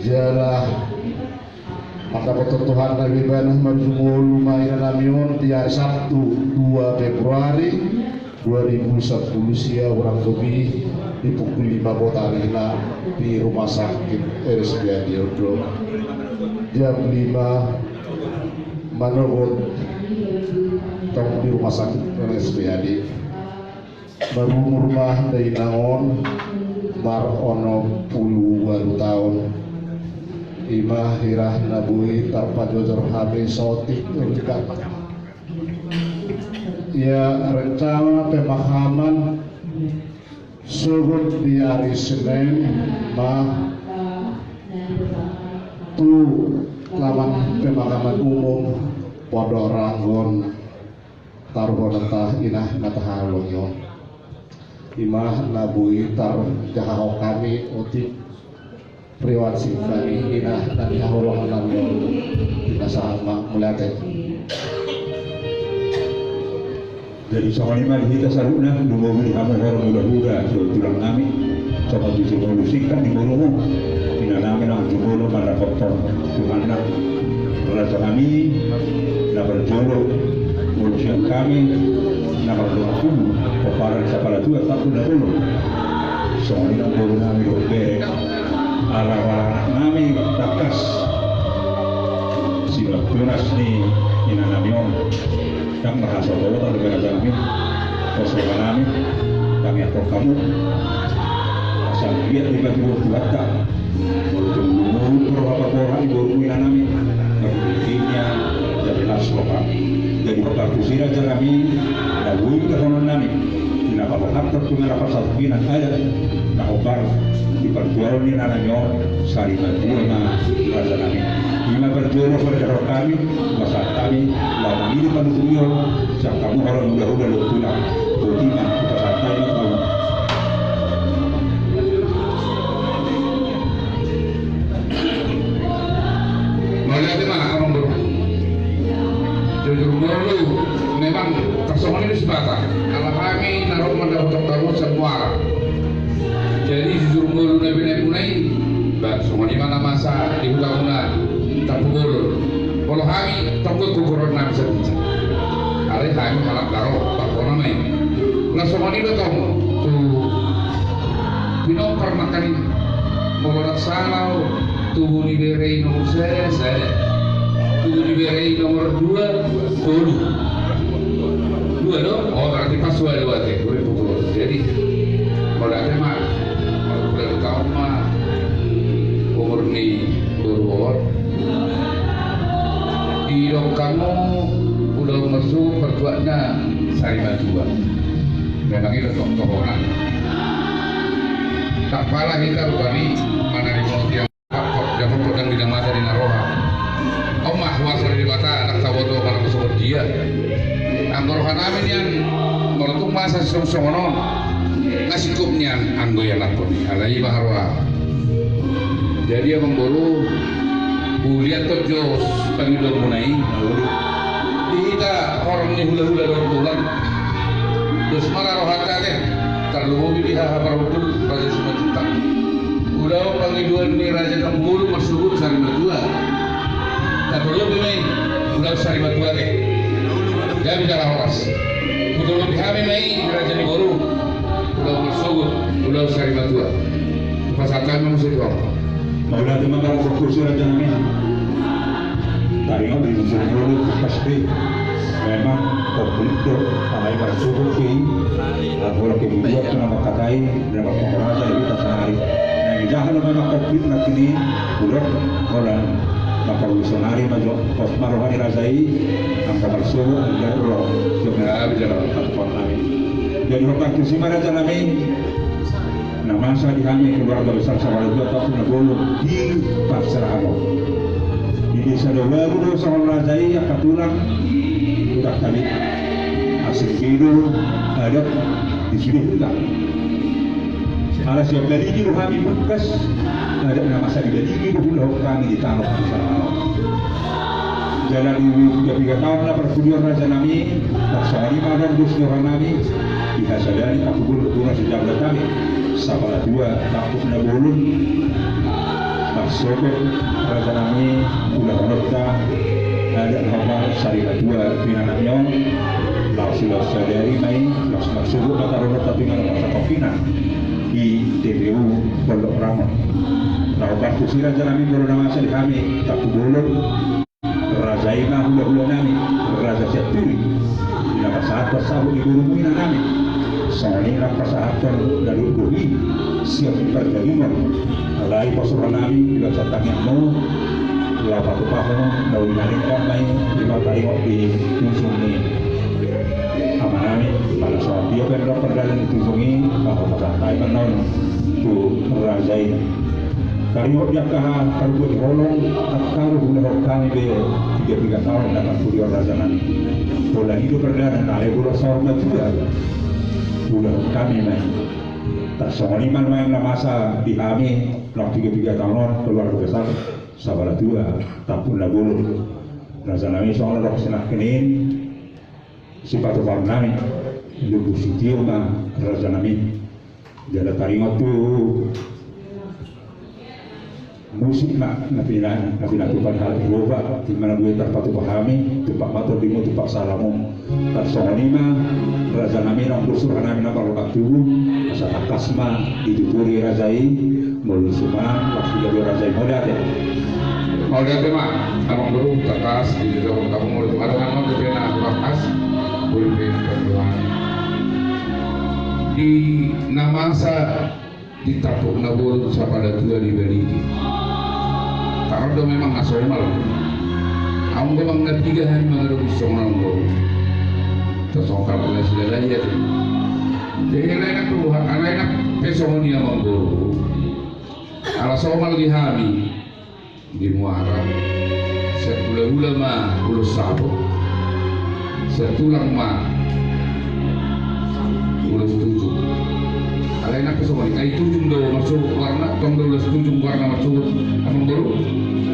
Jalah maka ketentuan Nabi Banah Marjumul Lumayan Namion tiap Sabtu 2 Februari 2010 sia orang lebih di pukul 5 Botarina di rumah sakit RSPAD Yodo jam 5 Manogot tong di rumah sakit RSPAD baru rumah dari naon mar ono puluh baru tahun imah hirah nabui tanpa jojor habis sotik dekat ya rencana pemakaman surut di hari Senin mah tu laman pemakaman umum podo ranggon taruh netah inah natahalonyo imah nabui tar jahaho kami utik Priwan Sifani inah dan yahullah nangyo kita sama melihatnya jadi soal lima kita saruna nunggu di kamar orang muda-muda tulang kami coba dicoba lusikan di bulumu tidak namin ang jumolo pada faktor Tuhan nak rasa kami na berjolo urusan kami na berdoaku kepada siapa tua tak pun dulu soal lima bulu kami berberek ala-ala nami takas sila tunas ni inanamion kang bahasa bawah atau negara kami kosokan kami kami atau kamu asal lihat di bagi buat tunggu berapa ibu inanami berikutnya jadi nasloka jadi waktu sila kami lalu kita konon nami kenapa bakal tunggak apa satu binan ada nak obar di perjualan ini anaknya sari berdua na rasa kami lima berjualan pada kami masa kami lama ini penutup siap kamu orang muda-muda lu tulang betina pada kami tahu melihat mana kamu bro jujur dulu memang persoalan ini sebatas kalau kami naruh mendapat kamu semua jadi jujur mulu nabi-nabi bah semua di mana masa di undang-undang tak pukul kalau kami takut kukuran nabi saja hari kami malam karo tak pernah main nggak semua ini betul tuh binokar makan ini mau laksana tubuh diberi nomor saya tubuh diberi nomor 2 dua dong oh berarti pas dua teh jadi kalau ada mah kalau tahun mah umur nih berbuat di dong kamu udah masuk pertuanya sari bajuan memang itu tokonan tak kalah kita rupani mana di mulut yang dapat pedang di mata di naroha omah wasar di mata anak tawodo mana masuk dia angkorohan amin yang menutup masa sesungguhnya ngasih kupnya anggo yang lapor alai baharwa jadi yang memburu kuliah terjos pangidol munai kita orang ini hula-hula orang tulang terus malah rohata deh terlalu mobil hahabar betul raja semua cinta udah pangiduan ini raja kemburu masuk sari batua tak perlu bimai udah sari batua deh dia bicara horas betul lebih kami mai raja di boru udah masuk udah sari batua pasakan manusia itu maulah teman kalau fokus raja kami dari orang di Jumolo pasti memang konflik alai bersuruh lalu lagi dibuat dengan katai dan pengerasa itu tak sehari yang jahat memang konflik nak ini bulat orang maka misionari maju pos marohani razai angka bersuruh dan roh sudah bicara tanpa kami jadi orang kisima raja kami nama saya kami keluarga besar Sawal itu atau Nagolo di Pasar Amo di desa Dobaru Sawal Razai yang ketulang udah kami hasil hidup ada di sini juga alas yang dari ini kami bekas ada nama saya dari ini dulu kami di tanah Pasar Amo jalan ini 3 tahun lah perkuliahan raja kami tak sehari malam dusnya kami dihasilkan aku dulu sejak kami salah dua takut na bolon Sobat raja nami ulah nota ada nomor sari dua pinanannya langsung sadari mai langsung subuh kata nota dengan masa kopinan di TPU Pondok Rangon. Lakukan kursi raja nami baru nama sari kami tak boleh raja imah hula nami raja Syaturi tidak saat bersabut di burung nami soalnya pasahakan dari bumi siap perjalanan alai pasukan nami bila catang yang mau lapat upahnya daun nari ramai lima kali di tujuh ini aman nami pada saat dia berdua perjalanan ditunjungi bahwa pakai menon tu raja ini kayu dia kah karu bolong karu bolong kami be 3 tahun dapat kuliah raja nami pola hidup perdana alai bola sorga juga udah kami main tak songoniman main lah masa di kami nak 3 tahun keluar besar sabar tua tak pun lah bulu raja nami soalnya rok senang kenin sifat orang nami lugu sitio mah raja nami jadi taringot tu musik nak tupan hal iroba di mana gue terpatu pahami tupak mata dimu tupak salamu tak sonima raja nami nang busur nami nang kalau waktu asa takasma dituturi rajai mulu suma waktu jadi rajai modat ya mau lihat mah abang dulu takas di dalam kamu mau itu ada kan kepena takas boleh berdoa di namasa ditapuk nabur pada tua di Bali karena dia memang nasional kamu memang ketiga hari mengaduk nasional tersongkar oleh segala ya jadi lain aku anak pesonia mengguru ala somal dihami di muarab sebulan ulama ulus sabuk setulang mah ulus tujuh ala enak kesoali ay tujung do masuk warna tong do tujung warna masuk among baru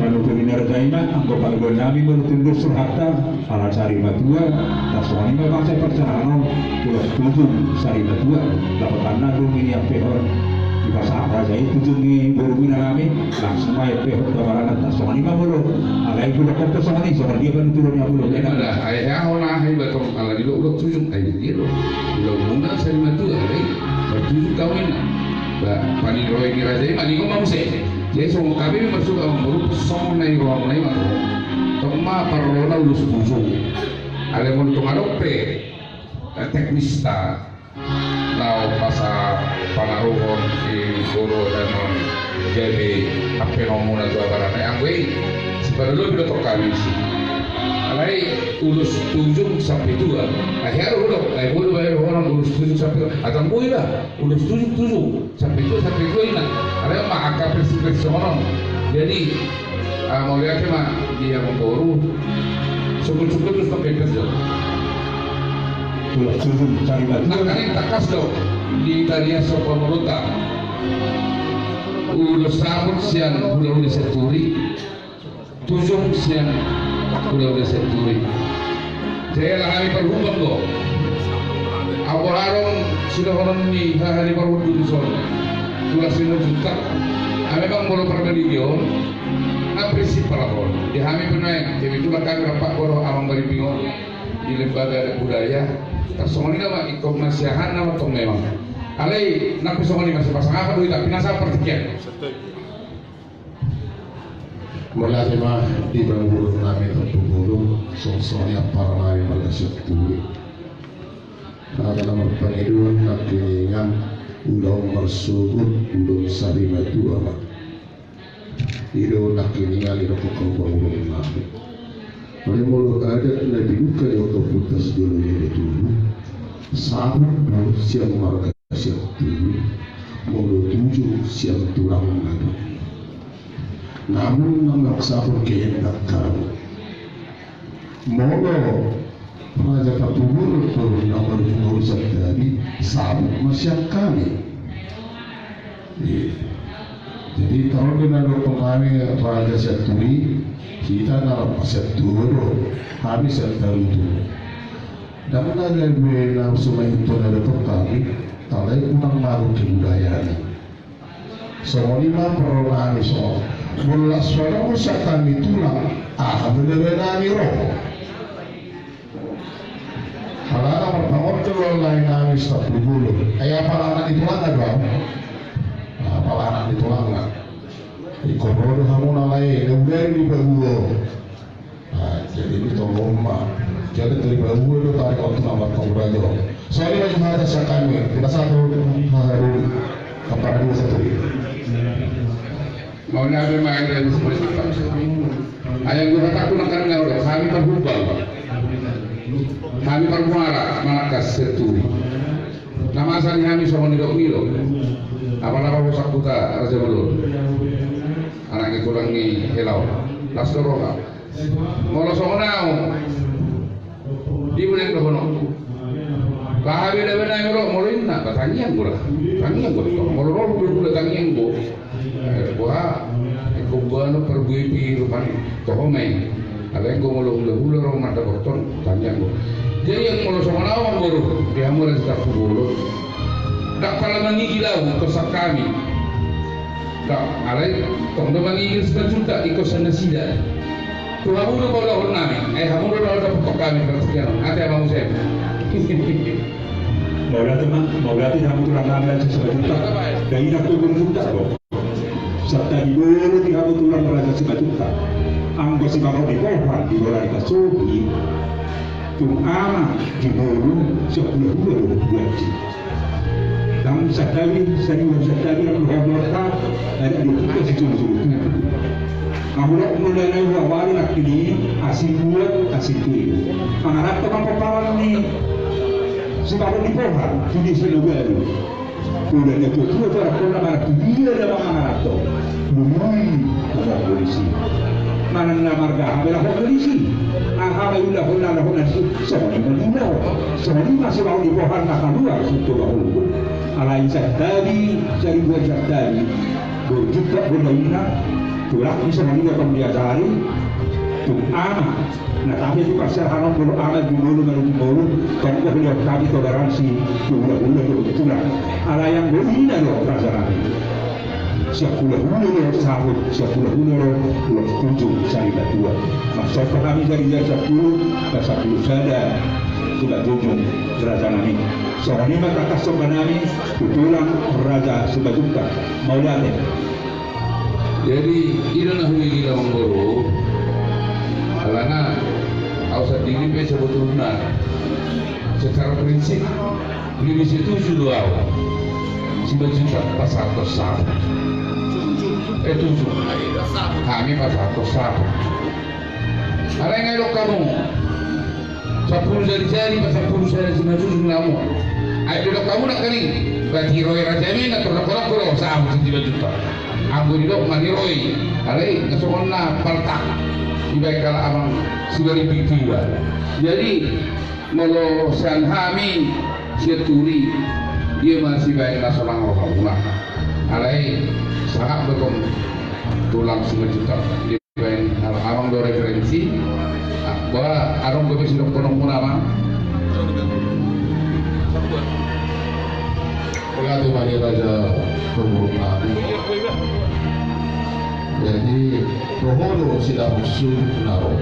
kalau kuliner jaima anggo palgon nami menutundur surhata ala cari matua tasoni memang saya percaya pulau tujung cari matua dapat tanah dulu ini apa orang di pasar raja itu tujungi berumina nami langsung aja pehor kabaran tasoni mah bolo ala ibu dapat tasoni soal dia kan turunnya bolo enak dah ayah orang ayah batong ala di lo tujung ayah dia lo muna cari matua ayah bertujuh kawin bah pani roy ni raja ini kau mau sih jadi semua kami masuk ke grup song naik ruang naik mana kema parona ulus tujuh ada mau tu ngarope teknista lau pasar panaruhon di guru dan non jadi apa nomor atau apa yang gue sebelum itu kami sih alai ulus tujuh sampai dua akhirnya udah bayar orang ulus tujuh sampai atau gue lah ulus tujuh sampai dua ini alai mah akar persis orang jadi mau lihat mah dia membaru syukur terus pakai kerja ulus tujuh cari batu nah kan takas dong di Italia sopa meruta ulus sabun siang udah seturi tujuh siang udah seturi saya lah kami perhubungan kok aku harong sudah orang ini hari perhubungan di sana tulas 5 juta kami bang baru pernah di Gion na prinsipal ako di kami pernah jadi itulah kami rapat baru awang bari bingung di lembaga budaya tersongoni nama ikut nasihan nama tong memang alai napi songoni masih pasang apa duit tapi nasa pertikian Mula tema di bawah kami terpukul sosoknya para nabi berkasih tuh. Ada nomor pengiduan nakingan udah bersubur udah sarima dua mak. Itu nakingan itu kau bawa nabi. Oleh mulu ada nabi buka yang kau putus dulu itu sahabat baru siang marga siang tuh mulu 7 siang tulang nabi. Namun memaksa kehendak kamu. Molo Raja Patubur turun nomor urusan tadi sabuk masyarakat kami. Jadi kalau dengan pemahami Raja Syaturi kita nak Syaturi habis Syaturi itu. Dan ada yang semua itu ada kami, tapi kurang malu kebudayaan. Semua lima perolahan soal Mula suara usah kami tulang, benar-benar roh. Halana berbangun keluar lain nangis tak bulu. Ayah palanan itu lah ada. Palanan itu lah. Ikonodo kamu nalai, udah di bawah. Jadi itu lomba. Jadi dari bawah itu tarik waktu nama kamu raja. Soalnya cuma ada kami, kita satu hari kapan dulu satu. Mau nabi main dari seperti itu. Ayah gue kata aku nak kenal deh. Kami berubah. Kami bermuara manakas seturi. Nama asalnya kami sama nidok nilo. Apa-apa bosak buta raja belur. Anaknya kurang ni helau. Laskar roka. Mau sama nau. Di bulan kehono. Kahabi dah benar yang mau nak tangian gula. Tangian gula. Mau gula tangian gula. Wah, ikut gua no pergi pi rumah toh main. Ada yang gua mulu orang mata kotor, tanya gua. Jadi yang mulu sama nawang baru, dia mulai setak bulu. Tak pernah mengigil lau kesak kami. Tak, alai, tong dah mengigil sejuta ikut sana sida. Tuh kamu dah bawa lau nami, kamu dah bawa lau kami persekian. Ada abang saya. Mau berarti kamu tulang nami sejuta. Dari nak tu berjuta kok. Serta di bawah di kamu tulang belajar sejuta. Anggo si baru di bawah di bawah kita sobi. Tung ama di bawah 10 bulan. Dan sekali aku berdoa ada di kita situ. Kamu mulai awal nak ini asing buat asing tu. Pangarap teman pepawan ni sebab di bawah jadi seluruh. Sudah ada tu orang nak dia dah pangarap tu. Lumui ada polisi. Mana nak marga ada polisi. Aha ulah sebenarnya masih mau di bawah nak keluar situ baru. Alai tadi cari buat tadi berjuta berlainnya tulang bisa meninggal pembiayaan tu ama nah tapi itu pasal haram dulu amat dulu kalau beliau kami toleransi ulah tulang ala yang berbeda loh perasaan siap ulah sahut siap ulah setuju cari batuan maksud kami dari jasa 10 sada sudah tujuh raja nami soalnya kata sobat nami tulang raja sebajuka mau lihat. Jadi ini nak hubungi kita mengguru, alana, awak diri pun sebetulnya secara prinsip lebih setuju doa awak. Sebajuka pasal tosar, tujuh, kami pasal tosar. Ada yang elok kamu. 10 jari pasal 10 jari sebajuka kamu. Ada kamu nak kering, berarti roy raja ini nak korok saham 7 juta. Aku hidup maniroi, alai kesona pertak, ibarat kalau abang sudah dipikiran. Jadi kalau sanhami seturi dia masih baik nasional orang, alai sangat betul tulang 9 juta. Baik kalau abang do referensi, bahwa abang gue sudah penuh abang. Pengadu Mari Raja Pemurung Nabi. Jadi Rohodo sudah musuh naro.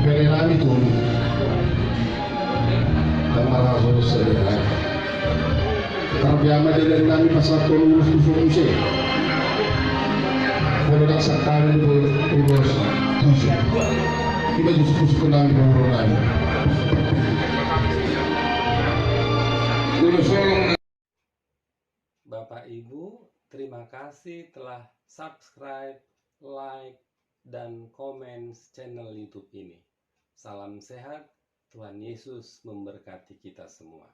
Kali nami tu dan malah harus saya. Tapi amat dari nami pasal tolong musuh. Kalau nak sekali berbos tujuh, kita justru nami Pemurung Nabi. Bapak Ibu, terima kasih telah subscribe, like, dan komen channel YouTube ini. Salam sehat, Tuhan Yesus memberkati kita semua.